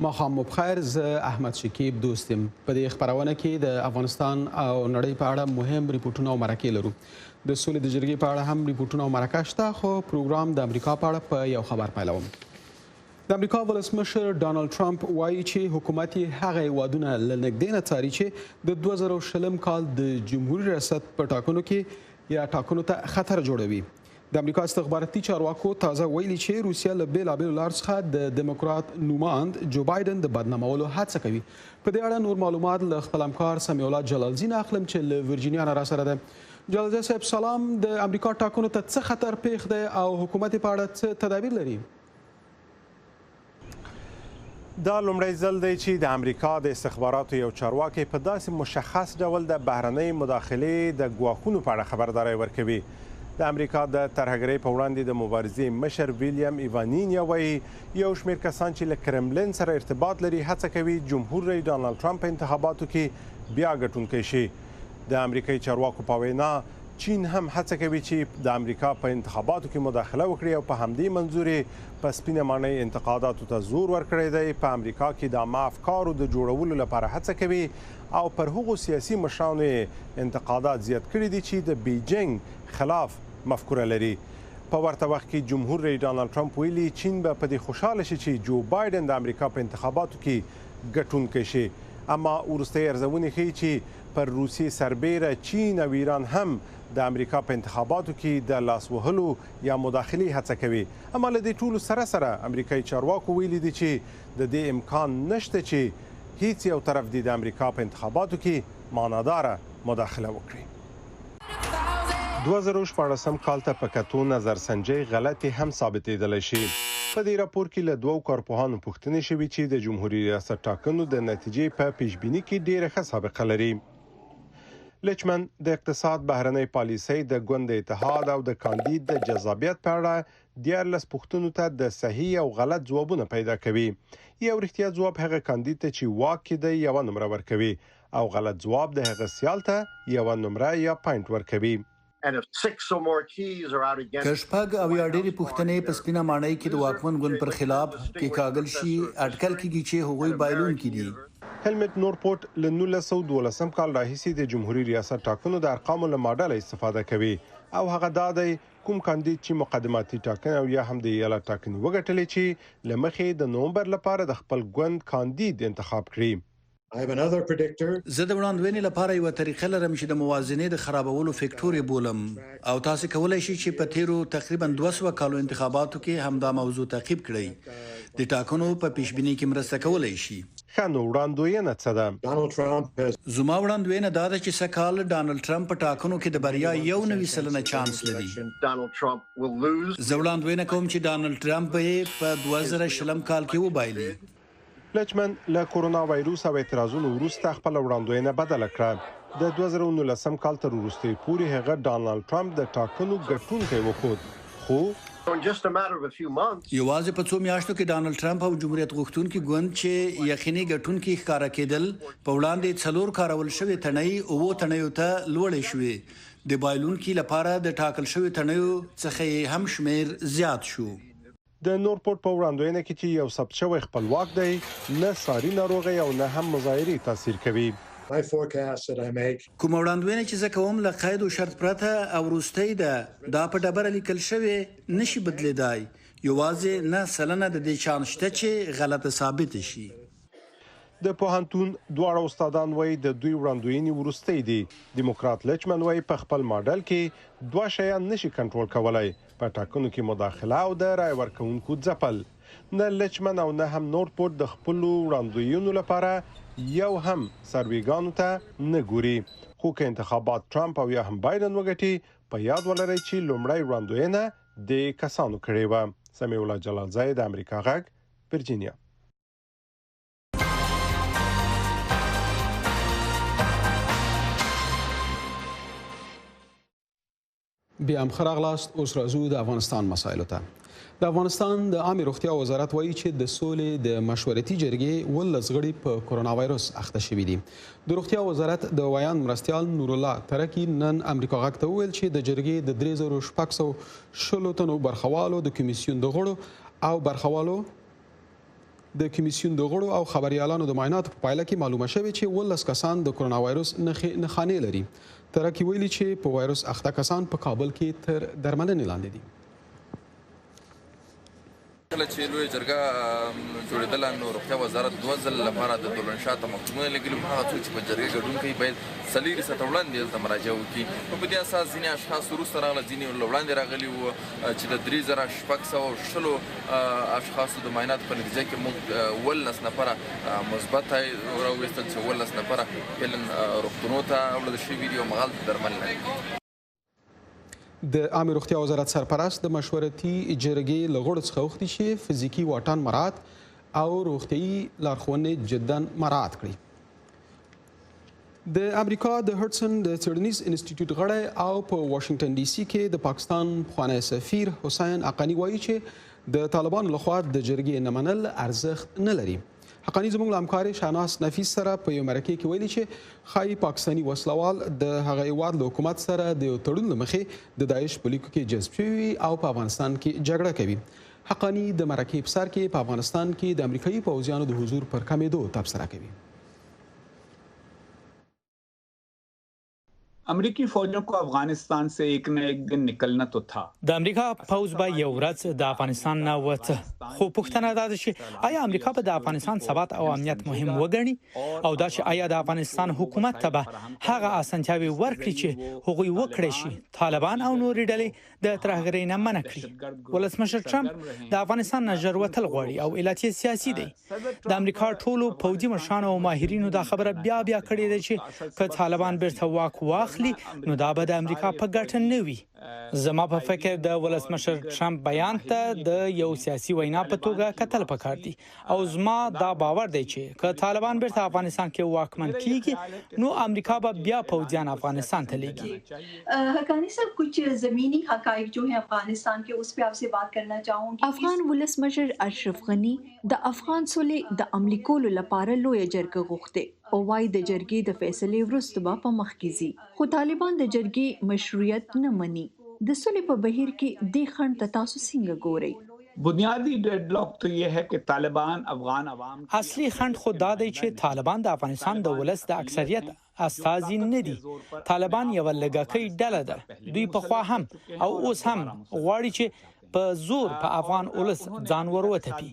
ماښام مو بخیر. زه احمد شکیب دوست یم. په دې خپرونه کې د افغانستان او نړۍ په اړه مهم ریپورټونه او مرکې لرو. د سولې د جرګې په اړه هم ریپورټونه او مرکه شته، خو پروګرام د امریکا په اړه په یو خبر پیلوم. د امریکا ولسمشر ډانلډ ټرمپ وایي چې حکومت یې هغه هیوادونه له نږدې نه څاري چې د 2020 کال د جمهوري ریاست په ټاکنو کې یا ټاکنو ته خطر جوړوي. د امریکا استخباراتي چارواکو تازه ویلي چې روسیه له بېلابېلو لارو څخه د دیموکرات نوماند جو بایدن د بدنامولو هڅه کوي. په دې اړه نور معلومات له خپل همکار سمیع الله جلالزي نه اخلم چې له ورجینیا نه راسره ده. جلالزي صاحب سلام. د امریکا ټاکنو ته څه خطر پیښ دی او حکومت په اړه څه تدابیر لري؟ دا لومړی ځل دی چې د امریکا د استخباراتو یو چارواکی په داسې مشخص ډول د بهرنۍ مداخلې د ګواښونو په اړه خبرداری ورکوي. د امریکا د ترهګرۍ په وړاندې د مبارزې مشر ویلیام ایوانینیا وایي یو شمېر کسان چې له کرملین سره ارتباط لري هڅه کوي جمهور رئیس ډانلډ ټرمپ په انتخاباتو کې بیا ګټونکی شي. د امریکایي چارواکو په وینا چین هم هڅه کوي چې د امریکا په انتخاباتو کې مداخله وکړي او په همدې منظور یې په سپینه ماڼۍ انتقاداتو ته زور ورکړی دی. په امریکا کې د عامه افکارو د جوړولو لپاره هڅه کوي او پر هغو سیاسي مشرانو یې انتقادات زیات کړي دي چې د بیجینګ خلاف مفکوره لري. په ورته وخت کې جمهور رئیس ډانلډ ټرمپ ویلي چین به په دې خوشحاله شي چې جو بایدن د امریکا په انتخاباتو کې ګټونکی شي. اما وروستۍ ارزونې ښیي چې پر روسیې سربیره چین او ایران هم د امریکا په انتخاباتو کې د لاس وهلو یا مداخلې هڅه کوي. اما له دې ټولو سره سره امریکایي چارواکو ویلي دي چې د دې امکان نشته چې هیڅ یو طرف د امریکا په انتخاباتو کې معناداره مداخله وکړي. 2014 کال ته په کتو نظرسنجۍ غلطي هم ثابتېدلی شي. په دې راپور کې له دوو کارپوهانو پوښتنې شوې چې د جمهوري ریاست ټاکنو د نتیجې په پیشبیني کې ډېره ښه سابقه لري. لچمن د اقتصاد بهرنۍ پالیسۍ د ګوند اتحاد او د کاندید د جذابیت په اړه 14 پوښتنو ته د صحیح او غلط ځوابونه پیدا کوي. یو رښتیا ځواب هغه کاندید ته چې واک کې دی یوه نمره ورکوي او غلط ځواب د هغه سیال ته یوه نمره یا پاینټ ورکوي. که شپږ او یا ډېرې پوښتنې په سپینه ماڼۍ کې د واکمن ګوند پر خلاف کې کاږل شي اټکل کېږي چې هغوی بایلونکي دي. هیلمټ نورپورټ له 1912 کال راهیسې د جمهوري ریاست ټاکنو د ارقامو له ماډله استفاده کوي او هغه دا دی کوم کاندید چې مقدماتي ټاکنه او یا هم د ایالت ټاکنې وګټلې چې له مخې د نومبر لپاره د خپل ګوند کاندید انتخاب کړي. زه د وړاندوینې لپاره یوه طریقه لرم چې د موازنې د خرابولو فکټور یې بولم او تاسو کولی شئ چې په تیرو تقریبا 200 کالو انتخاباتو کې همدا موضوع تعقیب کړئ. د ټاکنو په پیشبیني کې مرسته کولی شي. ښه نو وړاندوینه څه ده؟ زما وړاندوینه دا ده چې سږکال ډانلډ ټرمپ په ټاکنو کې د بریا 1.9% چانس لري. زه وړاندوینه کوم چې ډانلډ ټرمپ به یې په 2020 کال کې وبایلي. لچمن له کورونا وایروس او اعتراضونو وروسته خپل وړاندوینه بدله کړه. د 2019 کال تر وروستۍ پورې هغه ډانلډ ټرمپ د ټاکنو ګټونکی وښود، خو یوازې په څو میاشتو کې ډانلډ ټرمپ او جمهوریت غوښتونکي ګوند چې یقیني ګټونکي ښکاره کېدل په وړاندې 4 کارول شوې تڼۍ 7 تڼیو ته لوړې شوې. د بایلونکي لپاره د ټاکل شوې تڼیو څخه هم شمیر زیات شو. د نورپورټ په وړاندوینه کې چې یو ثبت شوی خپلواک دی نه ساري ناروغي او نه هم مظاهرې تاثیر کوي. کوم وړاندوینه چې زه کوم له قید او شرط پرته او وروستۍ ده دا په ډبره لیکل شوی نشي بدلیدای. یوازې 9% د دې چانس شته چې غلطه ثابت شي. د پوهنتون دواړه استادان وایي د دوی وړاندوینې وروستۍ دي. دیموکرات لچمن وایي په خپل ماډل کې 2 شیان نشي کنټرول کولای، په ټاکنو کې مداخله او د رای ورکوونکو ځپل. نه لچمن او نه هم نورپورټ د خپلو وړاندوینو لپاره یو هم سرویګانو ته نه ګوري. خو که انتخابات ټرمپ او یا هم بایدن وګټي په یاد ولرئ چې لومړی وړاندوینه د کسانو کړې وه. سمیع الله جلالزی د امریکا غږ، ورجینیا. بیا هم ښه راغلاست. اوس راځو د افغانستان مسایلو ته. د افغانستان د عامې روغتیا وزارت وایي چې د سولې د مشورتي جرګې 18 غړي په کرونا وایروس اخته شوي دي. د روغتیا وزارت د ویان مرستیال نور الله ترکی نن امریکا غږ ته وویل چې د جرګې د 3600 تنو برخوالو د کمیسیون د غړو او برخوالو د کمیسیون د غړو او خبريالانو د معایناتو په پایله کې معلومه شوې چې 18 کسان د کرونا وایروس نښانې لري. ترکي ویلي چې په وایروس اخته کسان په کابل کې تر درملنې لاندې دي. کله چې لوی جرګه جوړېدله نو روغتیا وزارت 2 ځل لپاره د دولنشاته مکتوبونه لګلي هغه څوک چې په جرګې ګډون کوي باید 4 ساعته وړاندې دلته مراجعه وکړي. په دې اساس ځینې اشخاص وروسته راغله ځینې وړاندې راغلي وو چې د 3660 اشخاصو د معایناتو په نتیجه کې موږ 18 نفره مثبت راوویستل چې 18 نفره فعلا روغتونونو ته وړل شوي دي او مغال درملنه. د عامه روغتیا وزارت سرپرست د مشورتي جرګې له غړو څخه وغوښتي چې فزیکي واټن مراعات او روغتیايي لارښوونې جدا مراعات کړي. د امریکا د هډسن د څېړنیز انسټیټیوټ غړی او په واشنگټن ډي سي کې د پاکستان پخوانی سفیر حسین حقانی وایي چې د طالبانو لخوا د جرګې نه منل ارزښت نه لري. حقانی زموږ له همکارې شهناز نفیس سره په یو مرکې کې ویلي چې ښایي پاکستاني وسلوال د هغه هیواد له حکومت سره د یو تړون له مخې د داعش په لیکو کې جذب شوي او په افغانستان کې جګړه کوي. حقانی د مرکې په سر کې په افغانستان کې د امریکایي پوځیانو د حضور پر کمېدو تبصره کوي. امریکی فوجوں کو افغانستان سے ایک نہ ایک دن نکلنا تو تھا. د امریکا پوځ به یو ورځ د افغانستان نه وته، خو پوښتنه دا ده چې آیا امریکا به د افغانستان ثبات او امنیت مهم وګڼي او دا چې آیا د افغانستان حکومت ته به هغه اسانتیاوي ورکړي چې هغوی وکړي شي طالبان او نورې ډلې د ترهګرۍ نه منع کړي. ولسمشر ټرمپ د افغانستان نه ژر وتل غواړي او علت یې سیاسي دی. د امریکا ټولو پوځي مشرانو او ماهرینو دا خبره بیا کړې ده چې که طالبان بیرته واک واخلي نو دا به د امریکا په ګټه نه وي. زما په فکر د ولسمشر ټرمپ بیان ته د یو سیاسي وینا په توګه کتل پکار دي او زما دا باور دی چې که طالبان بیرته افغانستان کې واکمن کیږي نو امریکا به بیا پوځیان افغانستان ته لیږي. حقانی صاحب کچھ زمینی حقائق جو ہیں افغانستان کے اس پہ آپ سے بات کرنا چاہوں گی. افغان ولسمشر اشرف غنی د افغان سولې د عملي کولو لپاره لوی جرګه غوښته او وايي د جرګې د فیصلې وروسته به په مخ کې ځي، خو طالبان د جرګې مشروعیت نه مني. د سولې په بهیر کې د خنډ ته تاسو څنګه ګورئ؟ بنیادی ډیډ لاک تو یہ ہے کہ طالبان افغان عوام اصلي خنډ خو دا دی چې طالبان د افغانستان د ولس د اکثریت استازي نه دي. طالبان یو لږکۍ ډله ده، دوی په خوا هم او اوس هم غواړي چې په زور په افغان ولس ځان وروتپي.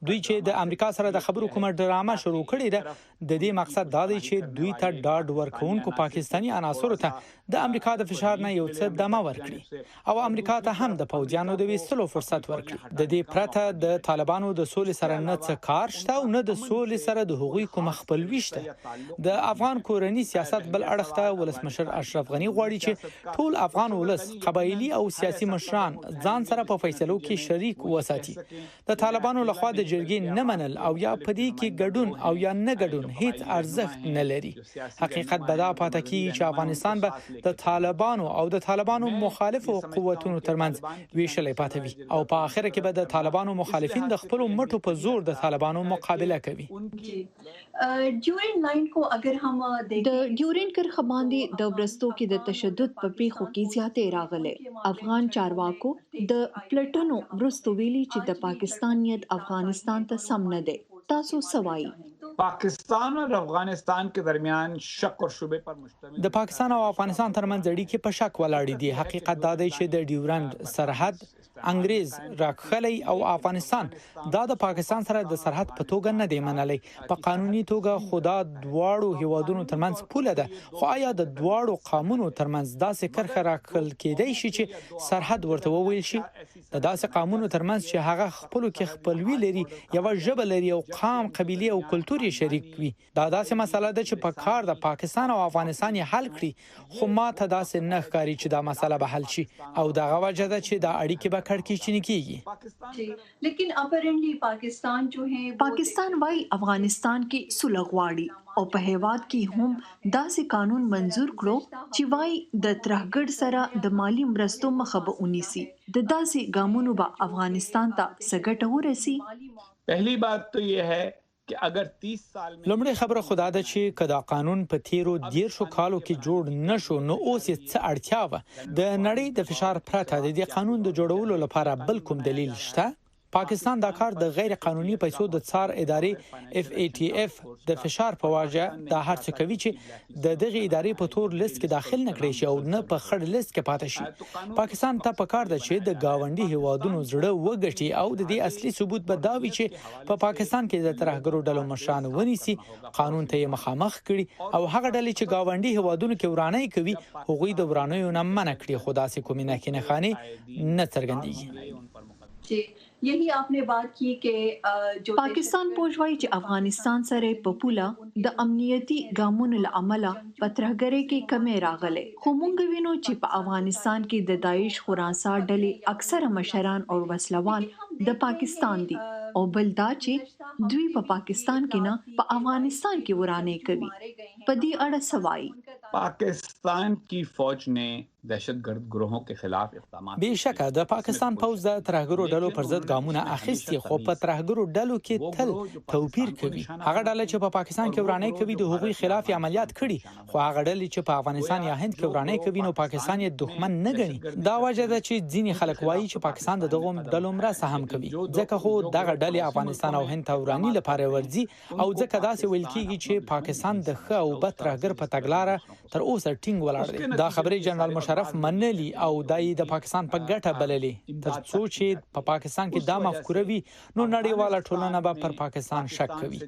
دوی چې د امریکا سره د خبرو کومه ډرامه شروع کړې ده د دې مقصد دا دی چې دوی ته ډاډ ورکوونکو پاکستاني عناصرو ته د امریکا د فشار نه یو څه دمه ورکړي او امریکا ته هم د پوځیانو د ویستلو فرصت ورکړي. د دې پرته د طالبانو د سولې سره نه څه کار شته او نه د سولې سره د هغوی کوم خپلوي شته. د افغان کورنی سیاست بل اړخ ته ولسمشر اشرف غنی غواړي چې ټول افغان ولس قبایلی او سیاسي مشران ځان سره په فیصلو کې شریک وساتي. د طالبانو لخوا د جرګې نه منل او یا پدې کې ګډون او یا نه ګډون هیڅ ارزښت نه لري. حقیقت به دا پاتې کیږي چې افغانستان به د طالبانو او د طالبانو مخالفو قوتونو ترمنځ ویشلې پاتې وي او په اخر کې به د طالبانو مخالفین د خپل مټو په زور د طالبانو مقابله کوي. ډیورین لاین کو اگر هم د ډیورین کرښه باندې د ورستو کې د تشدد په پیښو کې زیاتې راغله. افغان چارواکو د پلټنو ورستو ویلي چې د پاکستان نیت افغانستان ته سم نه دی. تاسو سوای پاکستان اور افغانستان کے درمیان شک اور شبے پر مشتمل د پاکستان او افغانستان ترمنځ اړیکې په شک ولاړې دي. حقیقت دا دی چې د ډیورند سرحد انګریز راکخلی او افغانستان دا د پاکستان سره د سرحد په توګه نه دی منلی. په قانوني توګه خدا دواړو هیوادونو ترمنځ پوله ده، خو آیا د دواړو قومونو ترمنځ داسې کرښه راکړل کېدای شي چې سرحد ورته وویل شي؟ د داسې قومونو ترمنځ چې هغه خپلو کې خپلوي لري، یوه ژبه لري او قام، قبیله او کلتور شریک وي. دا داسې مسله ده چې په کار د پاکستان او افغانستان یې حل کړي، خو ما ته داسې نه ښکاري چې دا مسله به حل شي او دغه وجه ده چې دا اړیکې به کړکېچنې کیږي. لیکن اپرنٹلی پاکستان جو ہے پاکستان وايي افغانستان کې صلح غواړي او په هیواد کې هم داسې قانون منزور کړو چې وايي د ترهګر سره د مالی مرستو مخه به ونیسي. د داسې ګامونو به افغانستان ته څه ګټه ورسي؟ پہلی بات تو یہ ہے کہ اگر 30 سال میں لومړی خبره خدا ده چې کدا قانون په تیرو 10 کالو کې جوړ نشو نو اوس یې څه اړتیا و. د نړۍ د فشار پرته د دې قانون د جوړولو لپاره بل کوم دلیل شته؟ پاکستان دا کار د غیر قانوني پیسو د څار ادارې FATF د فشار په واجه د هر څه کوي چې د دغه ادارې په تور لیست کې داخل نکړي شي او نه په خړ لیست کې پاتې شي. پاکستان ته پکار ده چې د گاونډي هیوادونو زړه وګټي او د دې اصلي ثبوت به دا وي چې په پاکستان کې د ترهګرو ډلو مشران ونیسي، قانون ته مخامخ کړي او هغه ډلې چې گاونډي هیوادونو کې ورانۍ کوي هغوی د ورانیو نه منع کړي، خو داسې کومې ناخوانې نه څرګندېږي. यही आपने बात की कि जो पाकिस्तान پوښوي چې افغانستان سره په پوله د امنیتي ګامونو له امله پترهګرۍ کې کمی راغله، خو مونږ وینو چې په افغانستان کې د داعش خراسان ډلې اکثره مشران او وسلوال د پاکستان دي او بل دا چې دوی په پاکستان کې نه په افغانستان کې ورانې کوي. په دې اړه سوای पाकिस्तान की फौज ने दहशतगर्द ग्रोहों के खिलाफ इक़दामात बेशक د پاکستان پوځ د ترهګرو ډلو پر ضد ګامونه اخیستي، خو په ترهګرو ډلو کې تل توپیر کوي. هغه ډلې چې په پاکستان کې ورانې کوي د هغوی خلاف عملیات کړي، خو هغه ډلې چې په افغانستان یا هند کې ورانې کوي نو پاکستان یې دښمن نه ګڼي. دا وجه ده چې ځینې خلک وایي چې پاکستان د دغو ډلو مرسته هم کوي، ځکه خو دغه ډلې افغانستان او هند ته وراني لپاره ورځي او ځکه داسې ویل کیږي چې پاکستان د ښه او بد ترهګر په تګلاره تر اوسه ټینګ ولاړ دی. دا خبرې جنرال مشرف منلي او دای د پاکستان په ګټه بللې، ترڅو چې په پاکستان کې دا مفکوره وي نو نړیواله ټولنه به پر پاکستان شک کوي.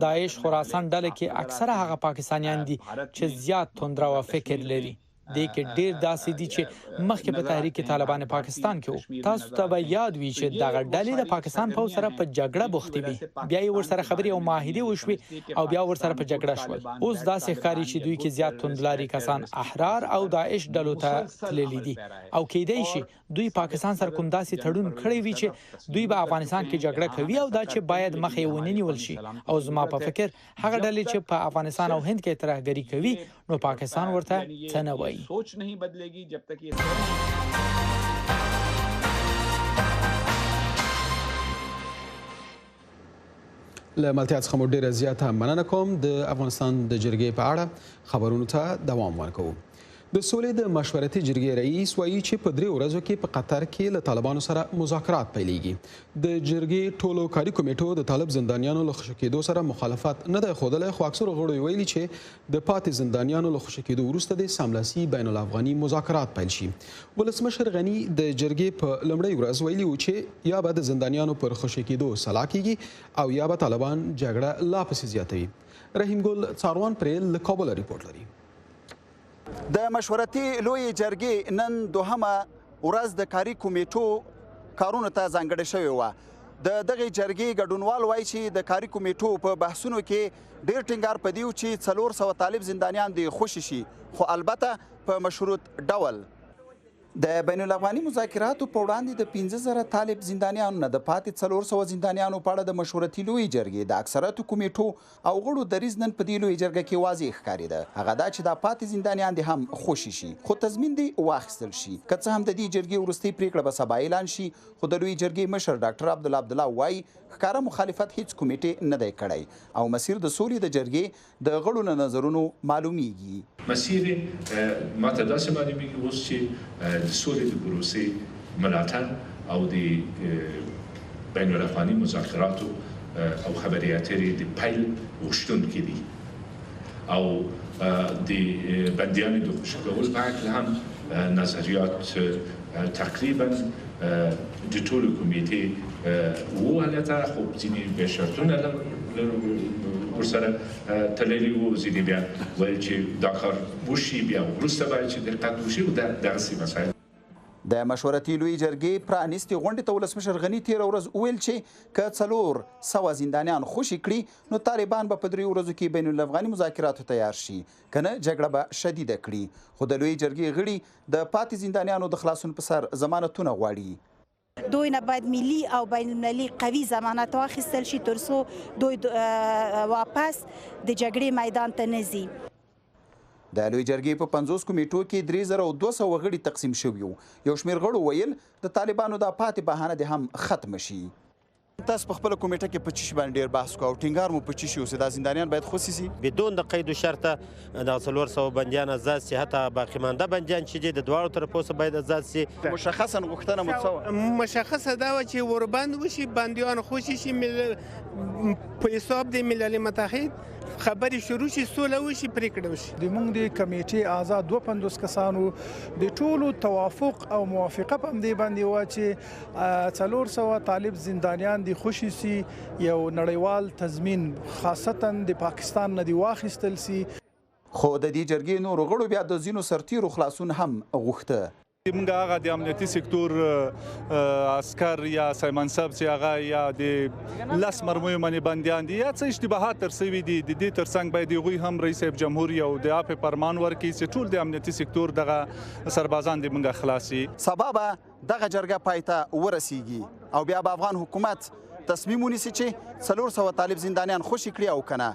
داعش خراسان ډله کې اکثره هغه پاکستانیان دي چې زیات توندرو فکر لري. د کې ډیر داسې دي چې مخکې په تحریک طالبان پاکستان کې وو. تاسو ته به یاد وي چې دغه ډلې د پاکستان په سره په جګړه بوختې وي، بیا یې ورسره خبرې او معاهده وشوي او بیا ورسره په جګړه شول. اوس داسې ښکاري چې دوی کې زیات توندلاري کسان احرار او داعش ډلو ته تللي دي او کېدای شي دوی پاکستان سره کوم داسې تړون کړی وي چې دوی به افغانستان کې جګړه کوي او دا چې باید مخې ونیول شي. او زما په فکر هغه ډلې چې په افغانستان او هند کې ترهګري کوي نو پاکستان ورته څه نه وایي. सोच नहीं बदलेगी जब तक ये له ملتیا څخه مو ډیره زیاته مننه کوم. د افغانستان د جرګې په اړه خبرونو ته دوام ورکوو. د سولې د مشورتي جرګې رئیس وایي چې په 3 ورځو کې په قطر کې له طالبانو سره مذاکرات پیلېږي. د جرګې ټولو کاري کمیټو د طالب زندانیانو له خوشي کېدو سره مخالفت نه دی ښودلی، خو اکثرو غړو ویلي چې د پاتې زندانیانو له خوشي کېدو وروسته د سملاسي بین الافغاني مذاکرات پیل شي. ولسمشر غني د جرګې په لومړۍ ورځ ویلي و چې یا به د زندانیانو پر خوشي کېدو سلا کېږي او یا به طالبان جګړه لا پسې زیاتوي. رحیم ګل څاروان پرې له کابل ریپورت لري. د مشورتي لوی جرګې نن دوهمه ورځ د کاري کمیټو کارونو ته ځانګړې شوې وه. د دغې جرګې ګډونوال وایي چې د کاري کمیټو په بحثونو کې ډېر ټینګار په دې و چې 400 طالب زندانیان دې خوشي شي، خو البته په مشروط ډول. د بین الافغاني مذاکراتو په وړاندې د 15000 طالب زندانیانو نه د پاتې 400 زندانیانو په اړه د مشورتي لوی جرګې د اکثریت کمیټو او غړو دریځ نن په دې لوی جرګه کې واضح ښکارېده. هغه دا چې د پاتې زندانیان دې هم خوشي شي، خو تضمین دې واخیستل شي. که څه هم د دې جرګې وروستۍ پریکړه به سبا اعلان شي، خو د لوی جرګې مشر ډاکټر عبدالله وایي ښکاره مخالفت هیڅ کمیټې نه دی کړی او مسیر د سولې د جرګې د غړو له نظرونو معلومیږي. مسیر ماته داسې معلومیږي اوس چې د سولې د پروسې ملاتړ او د بین الافغاني مذاکراتو او خبرې اترې د پیل غوښتونکي دي او د بندیانو د خوشي کولو په هکله هم نظریات تقریبا د ټولو کمیټې وهلته، خو ځینې بیا شرطونه ورسره تللي وو، ځینې بیا ویل چې دا کار وشي بیا وروسته باید چې دقت وشي او دغسې مسایل. د مشورتي لوی جرګې پرانیستې غونډې ته ولسمشر غني تېره ورځ وویل چې که 400 زندانیان خوشي کړي نو طالبان به په 3 ورځو کې بین الافغاني مذاکراتو تیار شي، که نه جګړه به شدیده کړي. خو د لوی جرګې غړي د پاتې زندانیانو د خلاصون په سر ضمانتونه غواړي. دوی نه باید ملي او بین المللي قوي ضمانت واخیستل شي ترڅو دوی واپس د جګړې میدان ته نه ځي. د لوی جرګې په 50 کمیټو کې 3200 غړي تقسیم شوي وو. یو شمېر غړو ویل د طالبانو د پاتې بهانه دې هم ختم شي. تاسو په خپل کمیټه کې په چی باندې ډیر بحث کوو ټینګار مو په چی شو چې دا زندانیان باید خوشي سي بدون د قید و شرط د 300 بنديان آزاد سي حتی باقی مانده بنديان چې د دوه طرفو څخه باید آزاد سي مشخصا غوښتنه مو څه مشخصه دا و چې وربند وشي بنديان خوشي شي په حساب د ملل متحد خبرې شروع شي سوله وشي پریکړه وشي د موږ د کمیټې آزاد 52 کسانو د ټولو توافق او موافقه په دې باندې و چې 400 طالب زندانیان د خوشي سي یو نړیوال تضمین خاصتا د پاکستان نه دی واخیستل سي خو د دې جرګې نور غړو بیا د زینو سرتیرو خلاصون هم غوښته موږ هغه د امنیتي سکتور عسكر یا سیمانسب چې هغه یا د لاس مرموي باندې بنديان دي یا څه اشتباهات تر سوي دي د دې ترڅنګ باید غوي هم رئیس جمهوریت او د اپ فرمان ورکړي چې ټول د امنیتي سکتور دغه سربازان د موږ خلاصي سبب دغه جرګه پایته ورسیږي او بیا به افغان حکومت تصمیم ونیسي چې 400 طالب زندانیان خوشي کړي او کنه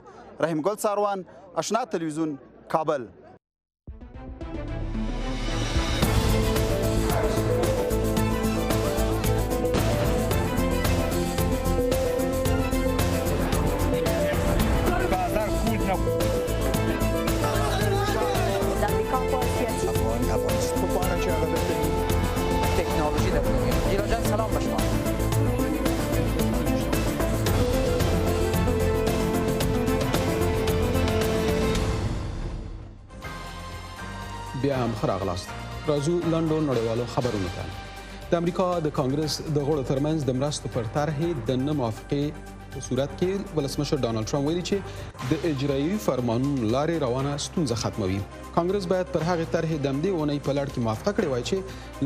رحیم ګل ساروان اشنا تلویزیون کابل بیا هم ښه راغلاست. راځو لنډو نړیوالو خبرونو ته. د امریکا د کانګرس د غړو ترمنځ د مرستو پر طرحې د نه موافقې په صورت کې ولسمشر ډانلډ ټرمپ ویلي چې د اجرایي فرمانونو لارې روانه ستونزه ختموي. کانګرس باید پر هغه طرحې د همدې اونۍ په لړ کې موافقه کړې وای چې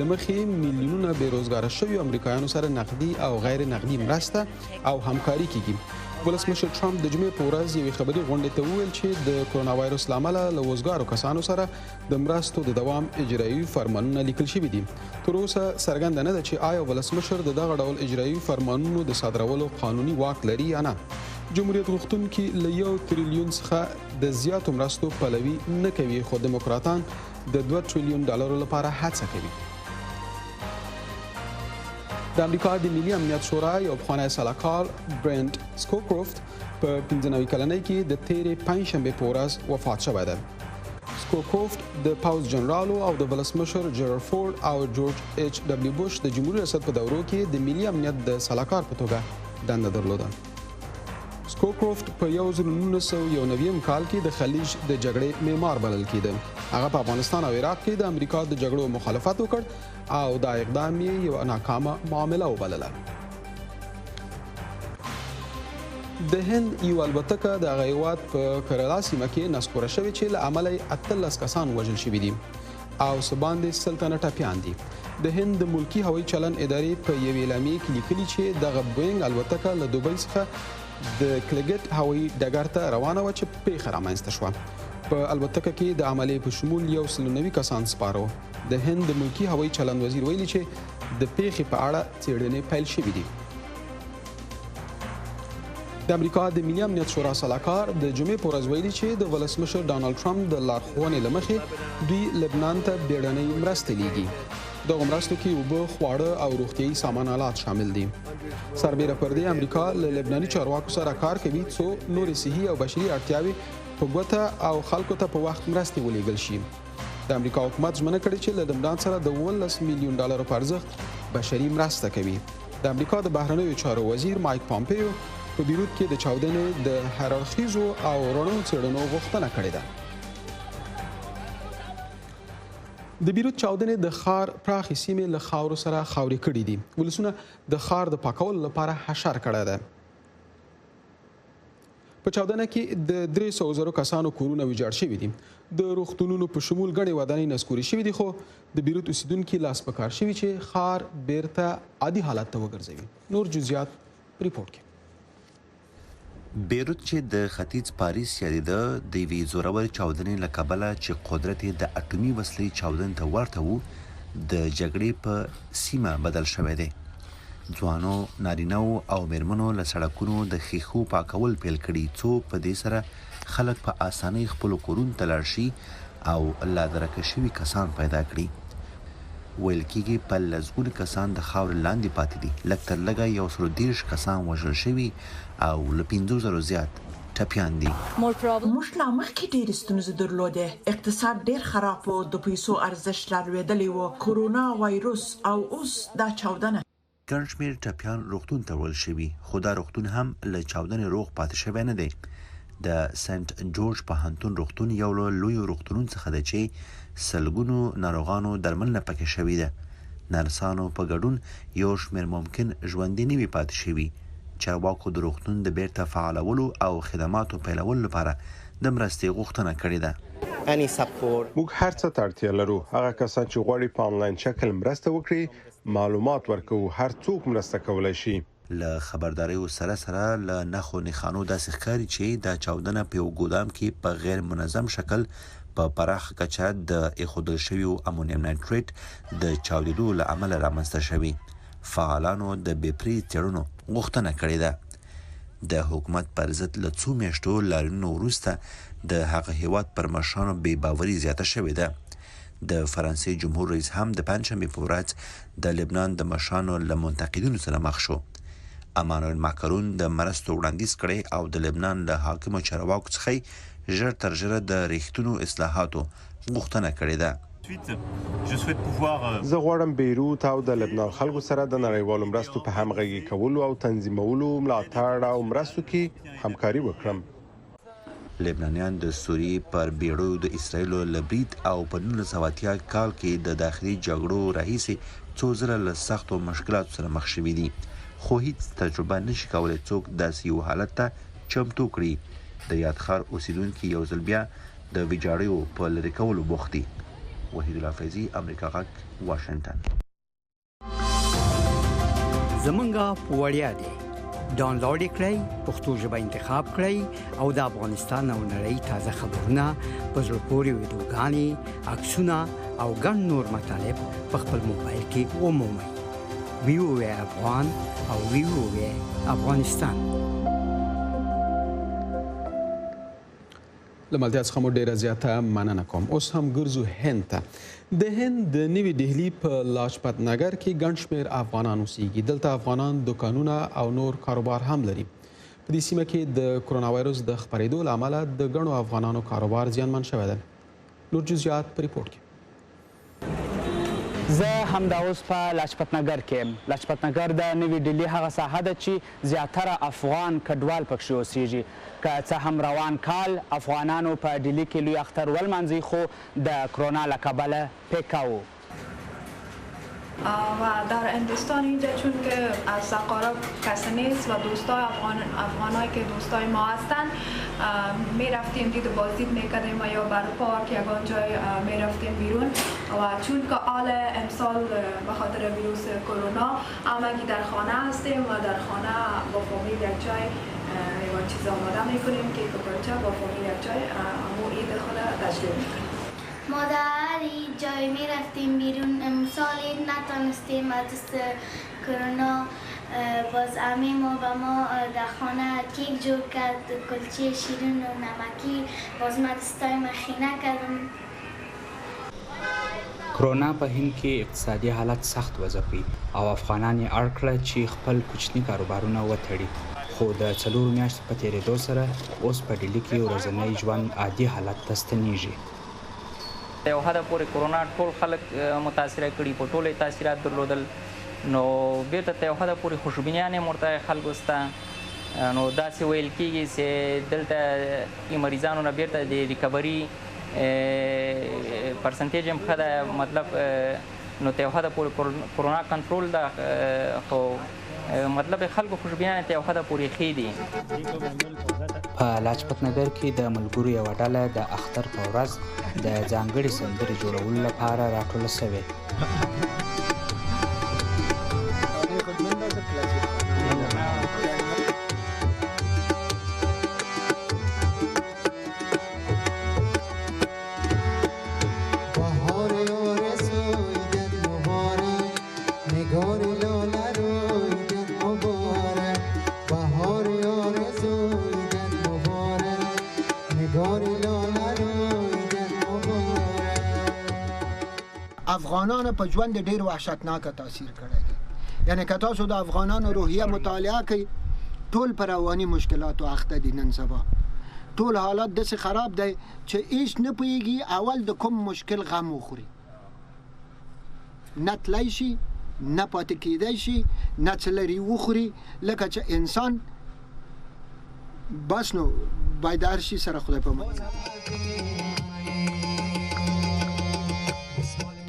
له مخې میلیونونه بېروزګاره شوي امریکایانو سره نقدي او غیر نقدي مرسته او همکاري کیږي. ولسمشر ټرمپ د جمعې په ورځ یوې خبري غونډې ته وویل چې د کرونا وایرس له امله له وزګارو کسانو سره د مرستو د دوام اجرایي فرمانونه لیکل شوي دي. تر اوسه څرګنده نه ده چې آیا ولسمشر د دغه ډول اجرایي فرمانونو د صادرولو قانوني واک لري یا نه. جمهوریت غوښتونکي له 1 تریلیون څخه د زیاتو مرستو پلوي نه کوي خو دیموکراتان د 2 تریلیون ډالرو لپاره هڅه کوي. د امریکا د ملي امنیت شورا یو پخوانی سلاکار برنت سکوکروفت په 15 کلنۍ کې د تیرې پنځشنبې په ورځ وفات شوی دی. سکوکروفت د پاوز جنرالو او د ولسمشر جرالد فورد او جورج ایچ ډبلیو بوش د جمهوریت ریاست په دورو کې د ملي امنیت د سلاکار په توګه دنده درلوده. سکوکروفت په 1991 کال کې د خلیج د جګړې معمار بلل کېده. هغه په افغانستان او عراق کې د امریکا د جګړو مخالفت وکړ او دا اقدام یې یو ناکامه معامله وبلله. د هند یو الوتکه د هغه هیواد په کرالا سیمه کې نسکوره شوې چې له امله یې 18 کسان وژل شوي دي او څه باندې 100 تنه ټپیان دي. د هند د ملکی هوایي چلن ادارې په یوې اعلامیې کې لیکلي چې دغه بوینګ الوتکه له دوبۍ څخه د کلګټ هوایي ډګر ته روانه وه چې پیښه رامنځته شوه. په الوتکه کې د عملیې په شمول 190 کسان سپاره وو. د هند د ملکی هوایي چلن وزیر ویلي چې د پیښې په اړه څېړنې پیل شوې دي. د امریکا د ملي امنیت شورا سلاکار د جمعې په ورځ ویلي چې د ولسمشر ډانلډ ټرمپ د لارښوونې له مخې دوی لبنان ته بیړنۍ مرستې لیږي. دغه مرستو کې اوبه، خواړه او روغتیایي سامان آلات شامل دي. سربیره پر دې امریکا له لبناني چارواکو سره کار کوي څو نورې صحي او بشري اړتیاوې په ګوته او خلکو ته په وخت مرستې ولېږل شي. د امریکا حکومت ژمنه کړې چې له لبنان سره د 19 میلیون ډالرو په ارزښت بشري مرسته کوي. د امریکا د بهرنیو چارو وزیر مایک پامپیو په بیروت کې د چاودنې د هررخیزو او رڼو څېړنو غوښتنه کړې ده. د بیروت چاودنې د ښار پراخې سیمې له خاورو سره خاورې کړي دي. ولسونه د ښار د پاکولو لپاره حشر کړی دی. په چاودنه کې د 300,000 کسانو کورونه ویجاړ شوي دي. د روغتونونو په شمول ګڼې ودانۍ نسکورې شوي دي خو د بیروت اوسیدونکي لاس په کار شوي چې ښار بیرته عادي حالت ته وګرځوي. نور جزئیات ریپورټ کې. بیروت چې د ختیځ پاریس یادېده د یوې زورور چاودنې له کبله چې قدرت یې د اټومي وسلې چاودنې ته ورته و د جګړې په سیمه بدل شوی دی. ځوانو، نارینه‌و او میرمنو له سړکونو د ښیښو پاکول پیل کړي څو په دې سره خلک په اسانۍ خپلو کورونو ته لاړ شي او لا درکه شوي کسان پیدا کړي. ویل کېږي په لسګونه کسان د خاورې لاندې پاتې دي. لږ تر لږه 130 کسان وژل شوي او له 5,000 زیات ټپیان دي. موږ لا مخکې ډېرې ستونزې درلودې. اقتصاد ډېر خراب و، د پیسو ارزښت رالوېدلی و، کورونا وایروس او اوس دا چاودنه. ګڼ شمېر ټپیان روغتون ته وړل شوي، خو دا روغتون هم له چاودنې روغ پاتې شوی نه دی. د سنت جورج پوهنتون روغتون یو له لویو روغتونونو څخه دی چې سلګونو ناروغانو درملنه پکې شوې ده. نرسانو په ګډون یو شمېر ممکن ژوندي نه وي پاتې شوي. چارواکو د روغتون د بیرته فعالولو او خدماتو پیلولو لپاره د مرستې غوښتنه کړې ده. موږ هر څه ته اړتیا لرو. هغه کسان چې غواړي په آنلاین شکل مرسته وکړي معلومات ورکوو. هر څوک مرسته کولی شي. له خبرداریو سره له نښو نښانو داسې ښکاري چې دا چاودنه په یو ګودام کې په غیر منظم شکل په پراخه کچه د ایښودل شویو امونیم نایتریت د چاودېدو له امله رامنځته شوي. فعالانو د بېپرې څېړنو غوښتنه کړې ده. د حکومت پر ضد له څو میاشتو لاریونونو وروسته د هغه هیواد پر مشرانو بې باوري زیاته شوې ده. د فرانسې جمهور رئیس هم د پنجشنبې په ورځ د لبنان د مشرانو له منتقدینو سره مخ شو. امانویل ماکرون د مرستو وړاندیز کړی او د لبنان له حاکمو چارواکو څخه ژر تر ژره د ریښتونو اصلاحاتو غوښتنه کړې ده. زه غواړم بیروت او د لبنان خلکو سره د نړیوالو مرستو په همغږي کولو او تنظیمولو ملاتړ او مرستو کې همکاري وکړم. لبنانیان د سوریې پر بیړیو د اسرائیلو له برید او په 1980 کال کې د داخلي جګړو راهیسې څو ځله له سختو مشکلاتو سره مخ شوي دي. خو هیڅ تجربه نشي کولی څوک داسې یو حالت ته چمتو کړي. د یادخار اوسیدونکي یو ځل بیا د ویجاړیو په لرې کولو بوخت دي. وحید الله فیضي، امریکا غږ، واشنګټن. زمونږ په وړیا دی. ډاونلوډ یې کړئ، پښتو ژبه انتخاب کړئ او د افغانستان او نړۍ تازه خبرونه، په زړه پورې ویډیوګانې، عکسونه او ګڼ نور مطالب په خپل موبایل کې ومومئ. ویو افغان او ویو افغانستان. لمالتیا څخه مو ډیره زیاته مننه کوم. اوس هم ګرځو هند ته. د هند د نوي ډهلي په لاجپت نګر کې ګڼ شمېر افغانان اوسېږي. دلته افغانان دوکانونه او نور کاروبار هم لري. په دې سیمه کې د کرونا وایروس د خپرېدو له امله د ګڼو افغانانو کاروبار زیانمن شوی ده. نور جزئیات په ریپورټ کې. زه همدا اوس په لاجپت نګر کې یم. لاجپت نګر د نوي ډهلي هغه ساحه ده چې زیاتره افغان کډوال پکښې اوسېږي. که څه هم روان کال افغانانو په ډهلي کې لوی اختر ولمانځي، خو د کرونا له کبله پیکه و. و در هندوستان اینجا چون که از تقارب کسی نیست و دوستای افغانایی که دوستای ما هستن می رفتیم دید و بازدید میکردیم یا بر پارک یگان جای می رفتیم بیرون. و چون که حال امسال به خاطر ویروس کرونا همگی در خانه هستیم و در خانه با فامیل یک جای یگان چیز آماده میکنیم که بچه با فامیل یک جای امو عید خود تجربه میکنیم. ما در جای می رفتیم بیرون. امسال نتانستیم از دست کرونا. باز عمه ما و ما در خانه کیک جور کرد، کلچه شیرین و نمکی. باز ما دستای مخینه کردم. کرونا په هند کې اقتصادي حالت سخت وځپي او افغانان یې اړ کړه چې خپل کوچني کاروبارونه وتړي. خو د 4 میاشتو په تېرېدو سره اوس په ډهلي کې ورځنی ژوند عادي حالت ته ستنېږي. د یو حده پورې کرونا ټول خلک متاثره کړي، په ټولو تاثیرات درلودل. نو بیرته تر یو حده پورې خوشبینیانې ورته خلکو سته. نو داسې ویل کېږي چې دلته مریضانو نه بیرته د ریکوري پرسنټیج هم ښه ده. مطلب نو تر یو حده پورې کرونا کنټرول ده، خو مطلب خلکو خوشبینانې تر یو حده پورې ښې دي. په لاجپت نګر کې د ملګرو یوه ډله د اختر په ورځ د ځانګړې سندرې جوړولو لپاره راټوله شوې. افغانانو په ژوند ډیر وحشتناک تاثیر کړی دی. یعنی که تاسو د افغانانو روحیه مطالعه کوئ ټول په رواني مشکلاتو اخته دي نن سبا. ټول حالات داسې خراب دی چې هیڅ نه پوهېږي اول د کوم مشکل غم وخوري. نه تلی شي نه پاتې کیدی شي نه څه لري وخوري لکه چې انسان بس نو بیدار شي سره خدای په امان.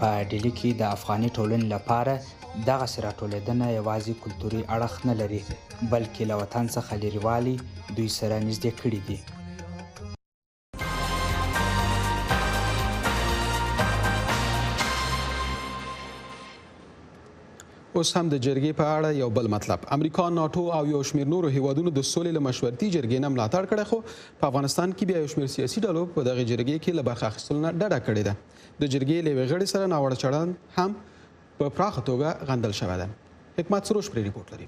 په ډیلي کې د افغاني ټولنې لپاره دغسې راټولېدنه یوازې کلتوري اړخ نه لري بلکې له وطن څخه لرېوالي دوی سره نږدې کړي دي. اوس هم د جرګې په اړه یو بل مطلب. امریکا، ناټو او یو شمېر نورو هیوادونو د سولې له مشورتي جرګې نه ملاتړ کړی، خو په افغانستان کې بیا یو شمېر سیاسي ډلو په دغې جرګې کې له برخه اخیستلو نه ډډه کړې ده. د جرګې له یوې غړي سره ناوړه چلند هم په پراخه توګه غندل شوی ده. حکمت سروش پرې ریپورټ لري.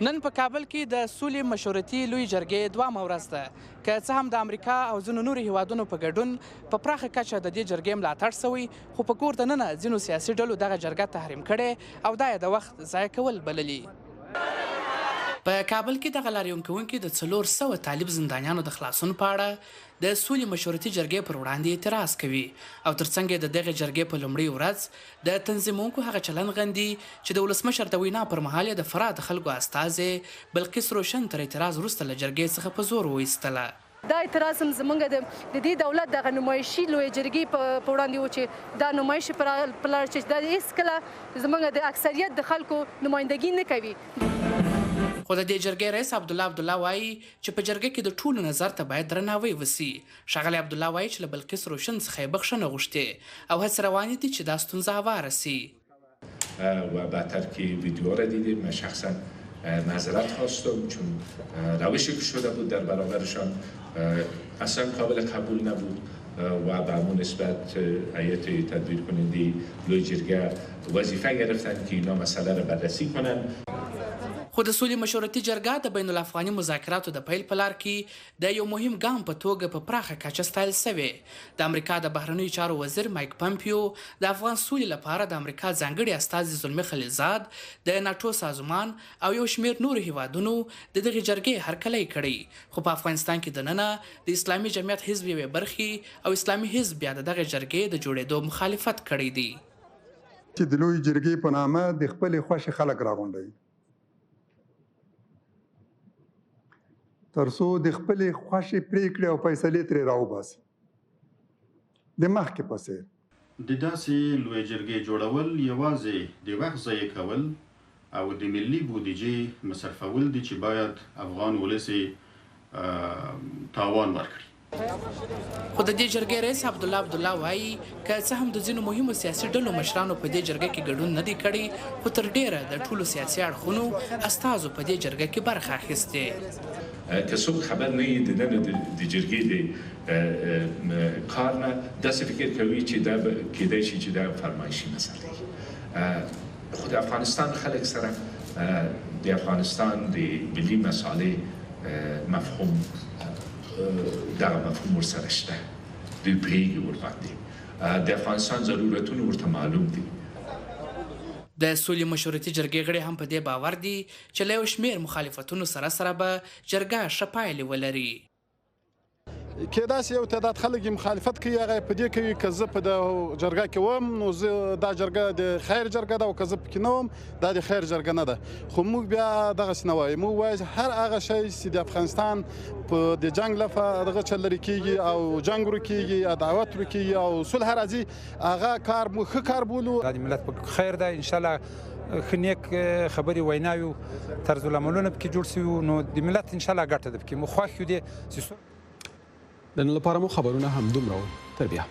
نن په کابل کې د سولې مشورتي لوی جرګې دوامه ورځ ده. که څه هم د امریکا او ځینو نورو هیوادونو په ګډون په پراخه کچه د دې جرګې ملاتړ شوی، خو په کور دننه ځینو سیاسي ډلو دغه جرګه تحریم کړې او دا یې د وخت ضایع کول بللي. په کابل کې دغه لاریون کوونکي د 400 طالب زندانیانو د خلاصون په اړه د سولې مشورتي جرګې پر وړاندې اعتراض کوي او ترڅنګ د دغه جرګې په لومړۍ ورځ د تنظیمونکو هغه چلند غندي چې د ولسمشر د وینا پر مهال د فراه د خلکو استازې بلقیس روشن تر اعتراض وروسته له جرګې څخه په زور وایستله. دا اعتراض هم زمونږ د دې دولت دغه نمایشي لویې جرګې په وړاندې و چې دا نمایش په لار چې دا هېڅکله زمونږ د اکثریت د خلکو نمایندګي نه کوي. خو د دې جرګې رئیس عبدالله وایي چې په جرګه کې د ټولو نظر ته باید درناوی وسي. ښاغلی عبدالله وایي چې له بلقیس روشن څخه یې بخښنه غوښتې او هڅې روانې دي چې دا ستونزه هواره سي. و بعدتر که ویدیو را دیدیم من شخصا معذرت خواستم چون روشی که شده بود در برابرشان اصلا قابل قبول نبود و به همون نسبت هیئت تدبیر کننده لوی جرګه وظیفه گرفتن که اینا مسئله را بررسی کنن. خو د سولې مشورتي جرګه د بین الافغاني مذاکراتو د پیل په لار کې د یو مهم ګام په توګه په پراخه کچه ستایل شوې. د امریکا د بهرنیو چارو وزیر مایک پمپیو د افغان سولې لپاره د امریکا ځانګړي استازي زلمي خلیلزاد، د ناټو سازمان او یو شمېر نورو هیوادونو د دغې جرګې هرکلی کړی. خو په افغانستان کې دننه د اسلامي جمعیت حزب یوې برخې او اسلامي حزب بیا د دغې جرګې د جوړېدو مخالفت کړی دی. چې د لوی جرګې په نامه د خپلې خوښې خلک راغونډوي تر څو د خپلې خوښې پرېکړې او فیصلې ترې راوباسي. د مخکې په څېر د داسې لویې جرګې جوړول یوازې د وخت ضایع کول او د ملي بودیجې مصرفول دي چې باید افغان ولس تاوان ورکړي. خو د دې جرګې رئیس عبدالله وایي که څه هم د ځینو مهمو سیاسي ډلو مشرانو په دې جرګه کې ګډون نه دی کړی، خو تر ډیره د ټولو سیاسي اړخونو استازو په دې جرګه کې برخه اخیستې. که څوک خبر نه وي د نن د جرګې د کار نه داسې فکر کوي چې دا کیدای شي چې دا فرمایشي مسئله خو د افغانستان خلک سره د افغانستان د ملي مسالې مفهوم دغه مفهوم ورسره شته. دوی پوهېږي ورباندې د افغانستان ضرورتونه ورته معلوم دي. د سولې مشورتي جرګې غړي هم په دې باور دي چې له یو شمېر مخالفتونو سره به جرګه ښه پایلې ولري. کېدای شي یو تعداد خلک یې مخالفت کوي، هغه په دې کوي که زه په د جرګه کې وم نو زه دا جرګه د خیر جرګه ده او که زه پکې نه وم دا د خیر جرګه نه ده. خو موږ بیا دغسې نه وایو، موږ وایو هر هغه شی چې د افغانستان په د جنګ لپاره دغه چل لرې کېږي او جنګ ورکېږي، عداوت ورکېږي او صلح راځي، هغه کار موږ ښه کار بولو. دا د ملت په خیر ده، انشاءالله ښه نیک خبرې ویناوي طرز العملونه پکې جوړ شوي نو د ملت انشاءالله ګټه ده پکې. موږ خوښ یو دې د نن لپاره مو خبرونه همدومره و. تر بیا.